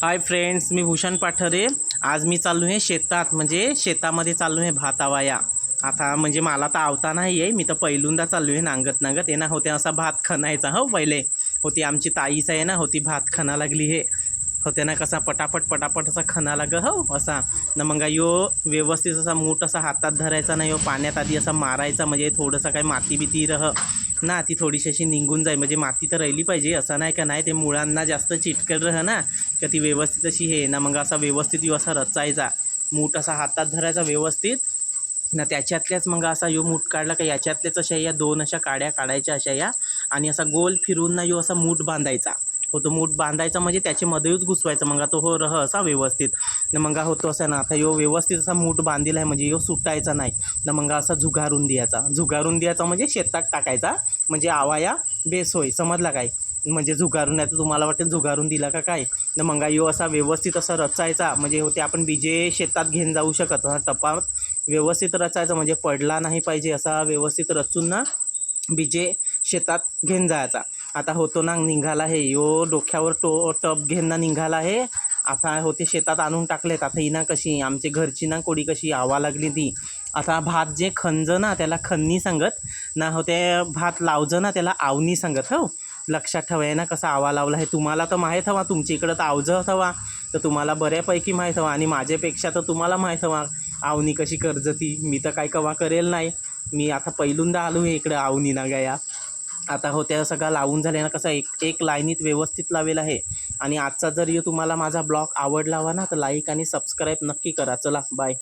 Hi friends, मी भूषण पाठरे। आज मी चाललो आहे शेतात, म्हणजे शेतामध्ये चाललो आहे भात आवाया। आता म्हणजे मला तर आवता नाही आहे, मी तर पहिल्यांदा चाललो आहे नांगत आहे ना। होते असा भात खणायचा हो, पहिले होती आमची ताईच आहे ना, होती भात खणा लागली हे होते ना, कसा पटापट असा खणा लाग हो असा ना। मग यो व्यवस्थित असा मूठ असा हातात धरायचा ना, यो पाण्यात आधी असा मारायचा, म्हणजे थोडंसं काही माती बिती ना ती थोडीशी अशी निघून जाईल, म्हणजे माती तर राहिली पाहिजे असं नाही का, नाही ते मुळांना जास्त चिटकल ना का ती व्यवस्थित अशी हे ना। मग असा व्यवस्थित यो असा रचायचा, मूठ असा हातात धरायचा व्यवस्थित ना। त्याच्यातल्याच मग असा यो मूठ काढला का याच्यातल्याच अशा या दोन अशा काड्या काढायच्या अशा या, आणि असा गोल फिरून ना यो असा मूठ बांधायचा हो। तो मूठ बांधायचा म्हणजे त्याच्यामध्येच घुसवायचं, मग तो हो रह असा व्यवस्थित ना। मग होतो असा ना, आता यो व्यवस्थित असा मूठ बांधलेला आहे म्हणजे यो सुटायचा नाही ना। मग असा झुगारून द्यायचा म्हणजे शेतात टाकायचा, म्हणजे आवाया बेस होय, समजला काय? म्हणजे झुगारून नाही तर तुम्हाला वाटेल झुगारून दिला का काय ना। मग यो असा व्यवस्थित असा रचायचा, म्हणजे होते आपण बीजे शेतात घेऊन जाऊ शकत टपात व्यवस्थित रचायचा, म्हणजे पडला नाही पाहिजे असा व्यवस्थित रचून ना बीजे शेतात घेऊन जायचा। आता होतो ना निघाला हे यो डोक्यावर टप घेऊन ना निघाला हे। आता होते शेतात आणून टाकलेत। आता ही ना कशी आमची घरची ना कोडी कशी आवा लागली ती। आता भात जे खंज ना त्याला खन्नी सांगत ना, होते भात लावजं ना त्याला आवनी सांगत हो। लक्षात ठेवा ना, कसा आवा लावला हे तुम्हाला तर माहीत हवा, तुमच्या इकडं तर आवजं हवा तर तुम्हाला बऱ्यापैकी माहीत हवा, आणि माझ्यापेक्षा तर तुम्हाला माहीत हवा आवनी कशी कर्जती। मी तर काय कवा करेल नाही, मी आता पहिल्यांदा आलो आहे इकडं आवनी ना गया। आता होत्या सगळं लावून झाले ना, कसं एक लाईनीत व्यवस्थित लावेल आहे। आणि आजचा जर तुम्हाला माझा ब्लॉग आवडला हवा ना तर लाईक आणि सबस्क्राईब नक्की करा। चला बाय।